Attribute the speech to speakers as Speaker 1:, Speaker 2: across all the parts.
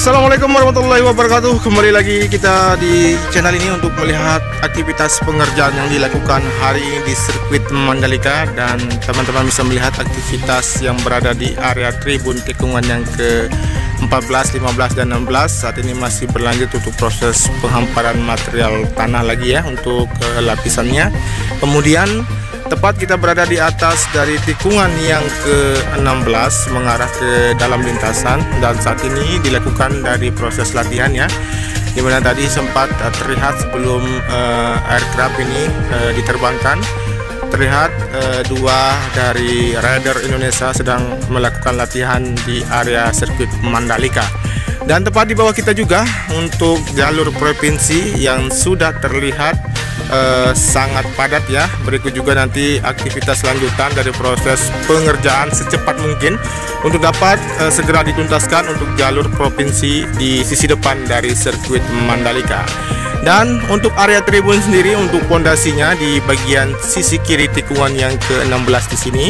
Speaker 1: Assalamualaikum warahmatullahi wabarakatuh. Kembali lagi kita di channel ini untuk melihat aktivitas pengerjaan yang dilakukan hari ini di sirkuit Mandalika. Dan teman-teman bisa melihat aktivitas yang berada di area tribun tikungan yang ke-14, 15, dan 16. Saat ini masih berlanjut untuk proses penghamparan material tanah lagi ya untuk lapisannya. Kemudian tepat kita berada di atas dari tikungan yang ke-16 mengarah ke dalam lintasan, dan saat ini dilakukan dari proses latihan ya, dimana tadi sempat terlihat sebelum aircraft ini diterbangkan, terlihat dua dari rider Indonesia sedang melakukan latihan di area sirkuit Mandalika. Dan tepat di bawah kita juga untuk jalur provinsi yang sudah terlihat sangat padat ya. Berikut juga nanti aktivitas lanjutan dari proses pengerjaan secepat mungkin untuk dapat segera dituntaskan untuk jalur provinsi di sisi depan dari sirkuit Mandalika. Dan untuk area tribun sendiri, untuk pondasinya di bagian sisi kiri tikungan yang ke-16 di sini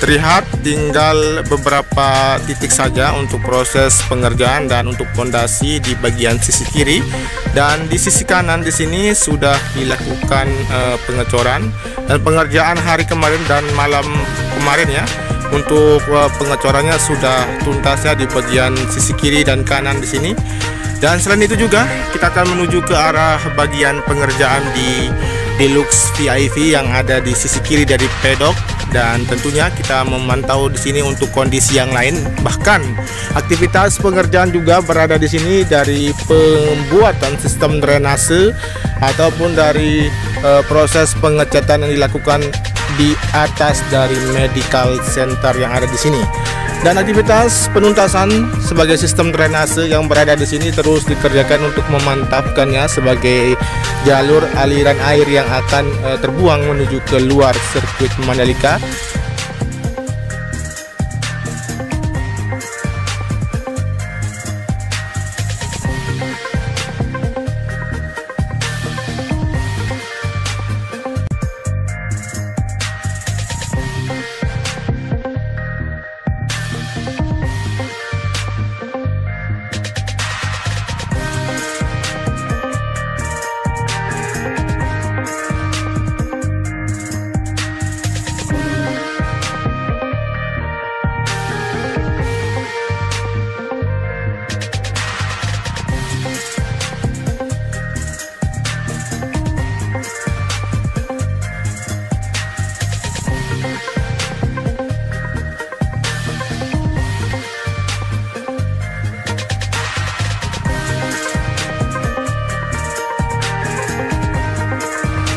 Speaker 1: terlihat tinggal beberapa titik saja untuk proses pengerjaan dan untuk pondasi di bagian sisi kiri. Dan di sisi kanan di sini sudah dilakukan pengecoran dan pengerjaan hari kemarin dan malam kemarin ya. Untuk pengecorannya sudah tuntas ya di bagian sisi kiri dan kanan di sini. Dan selain itu juga kita akan menuju ke arah bagian pengerjaan di Deluxe VIP yang ada di sisi kiri dari pedok, dan tentunya kita memantau di sini untuk kondisi yang lain. Bahkan aktivitas pengerjaan juga berada di sini dari pembuatan sistem drainase ataupun dari proses pengecatan yang dilakukan di atas dari medical center yang ada di sini. Dan aktivitas penuntasan sebagai sistem drainase yang berada di sini terus dikerjakan untuk memantapkannya sebagai jalur aliran air yang akan terbuang menuju ke luar sirkuit Mandalika.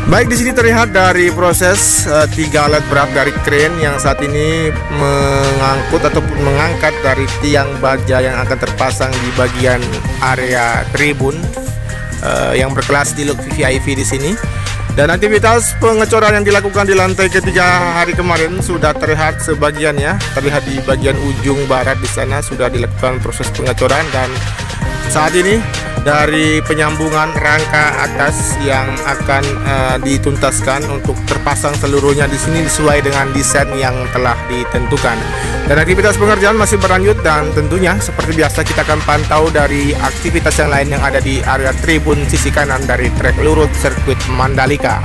Speaker 1: Baik, di sini terlihat dari proses 3 alat berat dari kren yang saat ini mengangkut ataupun mengangkat dari tiang baja yang akan terpasang di bagian area tribun yang berkelas Deluxe VIP di sini. Dan aktivitas pengecoran yang dilakukan di lantai ketiga hari kemarin sudah terlihat sebagian ya, terlihat di bagian ujung barat di sana sudah dilakukan proses pengecoran. Dan saat ini dari penyambungan rangka atas yang akan dituntaskan untuk terpasang seluruhnya di sini sesuai dengan desain yang telah ditentukan. Dan aktivitas pengerjaan masih berlanjut, dan tentunya seperti biasa kita akan pantau dari aktivitas yang lain yang ada di area tribun sisi kanan dari trek lurus sirkuit Mandalika.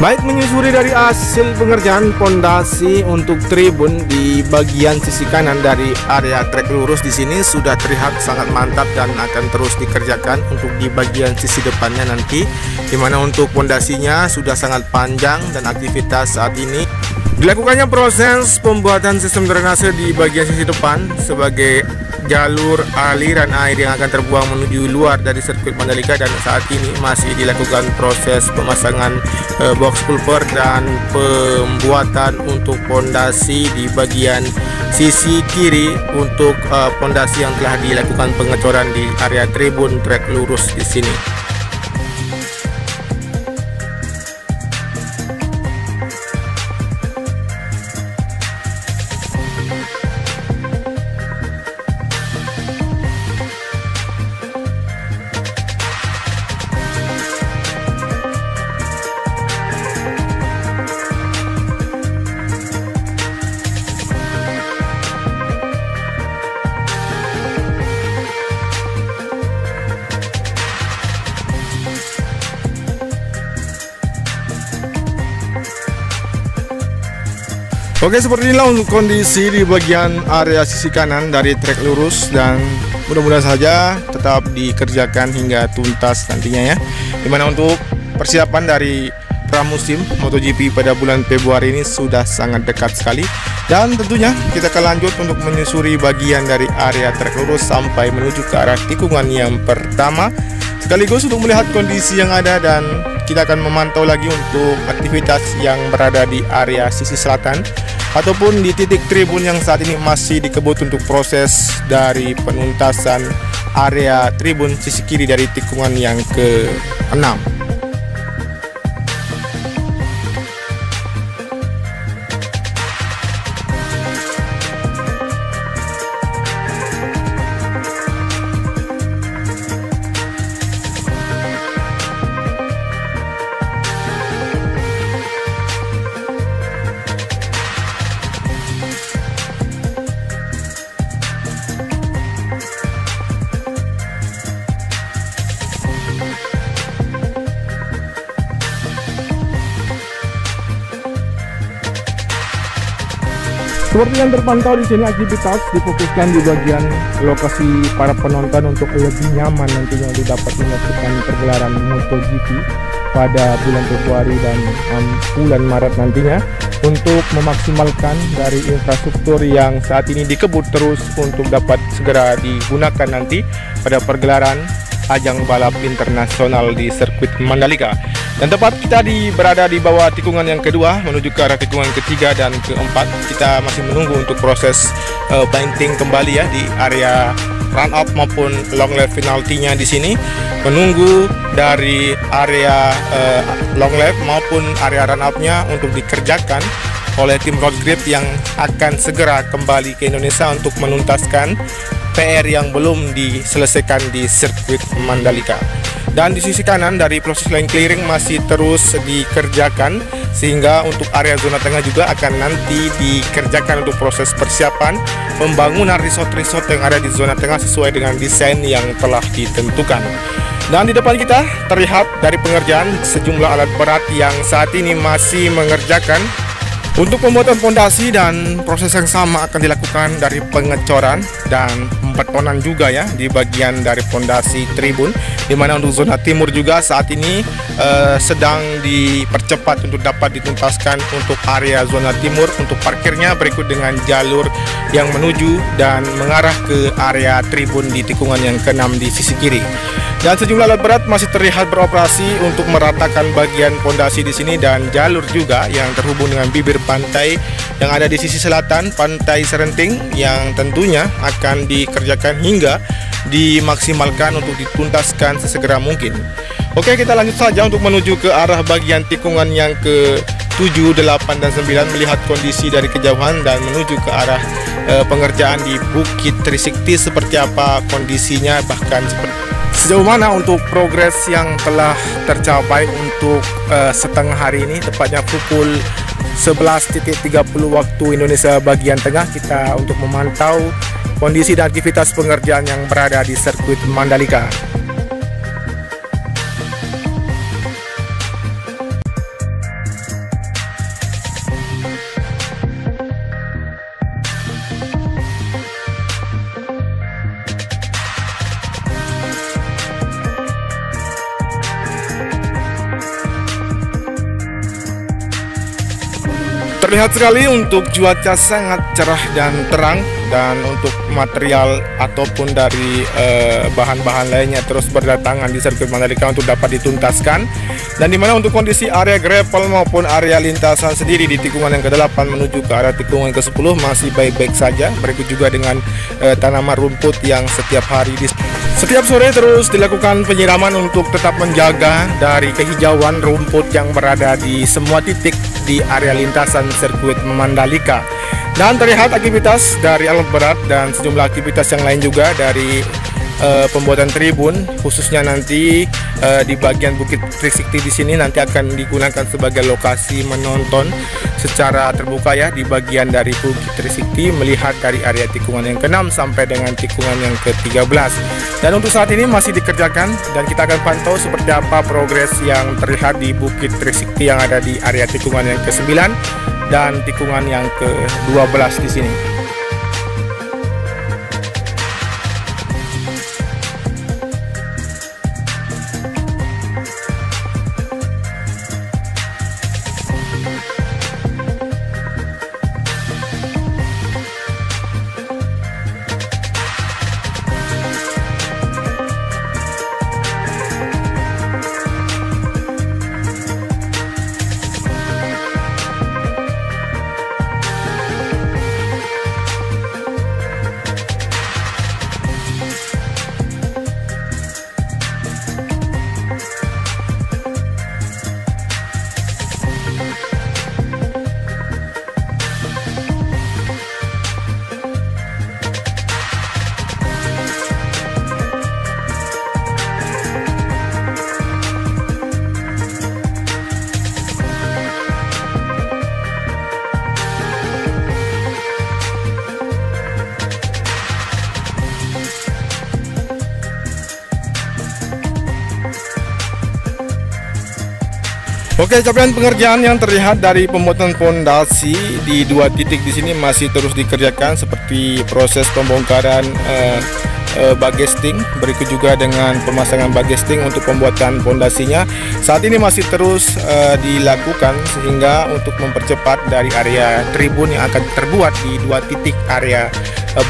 Speaker 1: Baik, menyusuri dari hasil pengerjaan pondasi untuk tribun di bagian sisi kanan dari area trek lurus di sini sudah terlihat sangat mantap dan akan terus dikerjakan untuk di bagian sisi depannya nanti, dimana untuk pondasinya sudah sangat panjang. Dan aktivitas saat ini dilakukannya proses pembuatan sistem drainase di bagian sisi depan sebagai jalur aliran air yang akan terbuang menuju luar dari sirkuit Mandalika, dan saat ini masih dilakukan proses pemasangan box culvert dan pembuatan untuk pondasi di bagian sisi kiri untuk pondasi yang telah dilakukan pengecoran di area tribun trek lurus di sini. Oke, seperti inilah untuk kondisi di bagian area sisi kanan dari trek lurus, dan mudah-mudahan saja tetap dikerjakan hingga tuntas nantinya ya. Dimana untuk persiapan dari pramusim MotoGP pada bulan Februari ini sudah sangat dekat sekali, dan tentunya kita akan lanjut untuk menyusuri bagian dari area trek lurus sampai menuju ke arah tikungan yang pertama, sekaligus untuk melihat kondisi yang ada, dan kita akan memantau lagi untuk aktivitas yang berada di area sisi selatan ataupun di titik tribun yang saat ini masih dikebut untuk proses dari penuntasan area tribun sisi kiri dari tikungan yang ke-6. Seperti yang terpantau di sini, aktivitas difokuskan di bagian lokasi para penonton untuk lebih nyaman nantinya untuk dapat menyaksikan pergelaran MotoGP pada bulan Februari dan bulan Maret nantinya, untuk memaksimalkan dari infrastruktur yang saat ini dikebut terus untuk dapat segera digunakan nanti pada pergelaran ajang balap internasional di sirkuit Mandalika. Dan tepat kita berada di bawah tikungan yang kedua menuju ke arah tikungan ketiga dan keempat. Kita masih menunggu untuk proses painting kembali ya di area run up maupun long lap penaltinya di sini. Menunggu dari area long lap maupun area run up-nya untuk dikerjakan oleh tim road grip yang akan segera kembali ke Indonesia untuk menuntaskan PR yang belum diselesaikan di sirkuit Mandalika. Dan di sisi kanan dari proses lane clearing masih terus dikerjakan, sehingga untuk area zona tengah juga akan nanti dikerjakan untuk proses persiapan pembangunan resort-resort yang ada di zona tengah sesuai dengan desain yang telah ditentukan. Dan di depan kita terlihat dari pengerjaan sejumlah alat berat yang saat ini masih mengerjakan untuk pembuatan fondasi, dan proses yang sama akan dilakukan dari pengecoran dan pembetonan juga ya di bagian dari fondasi tribun, di mana untuk zona timur juga saat ini sedang dipercepat untuk dapat dituntaskan untuk area zona timur untuk parkirnya berikut dengan jalur yang menuju dan mengarah ke area tribun di tikungan yang ke-6 di sisi kiri. Dan sejumlah alat berat masih terlihat beroperasi untuk meratakan bagian fondasi di sini, dan jalur juga yang terhubung dengan bibir pantai yang ada di sisi selatan Pantai Serenting yang tentunya akan dikerjakan hingga dimaksimalkan untuk dituntaskan sesegera mungkin. Oke, kita lanjut saja untuk menuju ke arah bagian tikungan yang ke-7, 8, dan 9, melihat kondisi dari kejauhan dan menuju ke arah pengerjaan di Bukit Trisakti seperti apa kondisinya, bahkan sejauh mana untuk progres yang telah tercapai untuk setengah hari ini, tepatnya pukul 11.30 waktu Indonesia bagian tengah, kita untuk memantau kondisi dan aktivitas pengerjaan yang berada di sirkuit Mandalika. Terlihat sekali untuk cuaca sangat cerah dan terang, dan untuk material ataupun dari bahan-bahan lainnya terus berdatangan di sirkuit Mandalika untuk dapat dituntaskan. Dan dimana untuk kondisi area gravel maupun area lintasan sendiri di tikungan yang ke-8 menuju ke arah tikungan ke-10 masih baik-baik saja. Berikut juga dengan tanaman rumput yang setiap hari setiap sore terus dilakukan penyiraman untuk tetap menjaga dari kehijauan rumput yang berada di semua titik di area lintasan sirkuit Mandalika. Dan terlihat aktivitas dari alat berat dan sejumlah aktivitas yang lain juga dari pembuatan tribun, khususnya nanti di bagian Bukit Trisakti di sini nanti akan digunakan sebagai lokasi menonton secara terbuka ya di bagian dari Bukit Trisakti, melihat dari area tikungan yang ke-6 sampai dengan tikungan yang ke-13. Dan untuk saat ini masih dikerjakan dan kita akan pantau seperti apa progres yang terlihat di Bukit Trisakti yang ada di area tikungan yang ke-9 dan tikungan yang ke-12 di sini. Oke, capaian pengerjaan yang terlihat dari pembuatan fondasi di dua titik di sini masih terus dikerjakan, seperti proses pembongkaran bagesting, berikut juga dengan pemasangan bagesting untuk pembuatan fondasinya. Saat ini masih terus dilakukan sehingga untuk mempercepat dari area tribun yang akan terbuat di dua titik area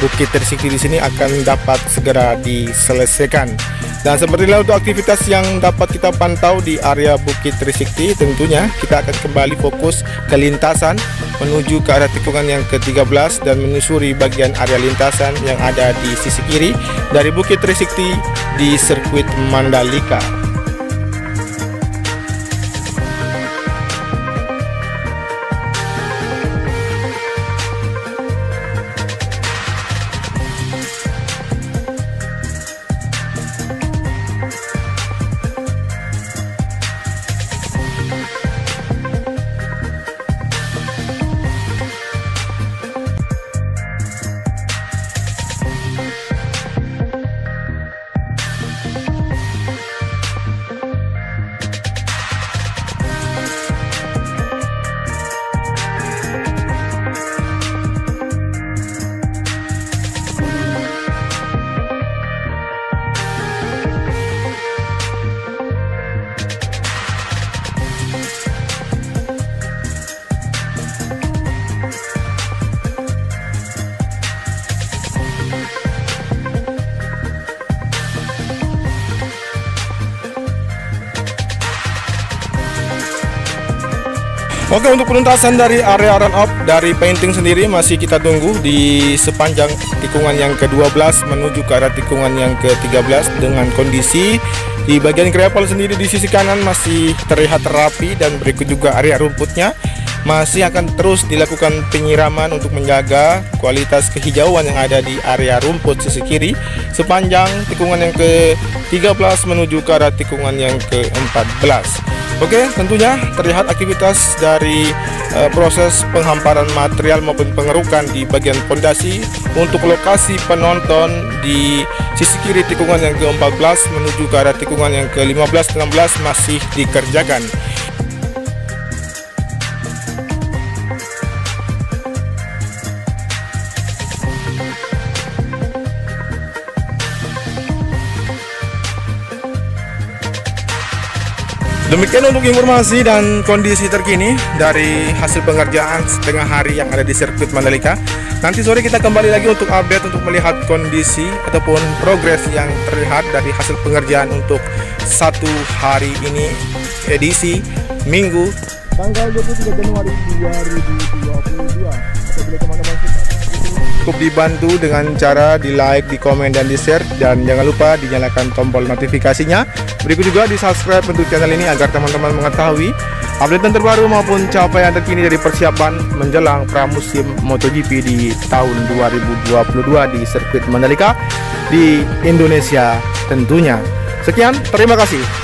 Speaker 1: Bukit Trisakti di sini akan dapat segera diselesaikan. Dan seperti itulah untuk aktivitas yang dapat kita pantau di area Bukit Trisakti. Tentunya kita akan kembali fokus ke lintasan menuju ke arah tikungan yang ke-13 dan menyusuri bagian area lintasan yang ada di sisi kiri dari Bukit Trisakti di sirkuit Mandalika. Oke, untuk penuntasan dari area run up dari painting sendiri masih kita tunggu di sepanjang tikungan yang ke-12 menuju ke arah tikungan yang ke-13, dengan kondisi di bagian gravel sendiri di sisi kanan masih terlihat rapi, dan berikut juga area rumputnya masih akan terus dilakukan penyiraman untuk menjaga kualitas kehijauan yang ada di area rumput sisi kiri sepanjang tikungan yang ke-13 menuju ke arah tikungan yang ke-14. Oke, tentunya terlihat aktivitas dari proses penghamparan material maupun pengerukan di bagian fondasi untuk lokasi penonton di sisi kiri tikungan yang ke-14 menuju ke arah tikungan yang ke-15-16 masih dikerjakan. Demikian untuk informasi dan kondisi terkini dari hasil pengerjaan setengah hari yang ada di sirkuit Mandalika. Nanti sore kita kembali lagi untuk update, untuk melihat kondisi ataupun progres yang terlihat dari hasil pengerjaan untuk satu hari ini, edisi Minggu tanggal 23 Januari 2022. Apabila teman-teman cukup dibantu dengan cara di like, di komen, dan di share, dan jangan lupa dinyalakan tombol notifikasinya. Berikut juga di subscribe untuk channel ini agar teman-teman mengetahui update terbaru maupun capaian terkini dari persiapan menjelang pramusim MotoGP di tahun 2022 di sirkuit Mandalika di Indonesia tentunya. Sekian, terima kasih.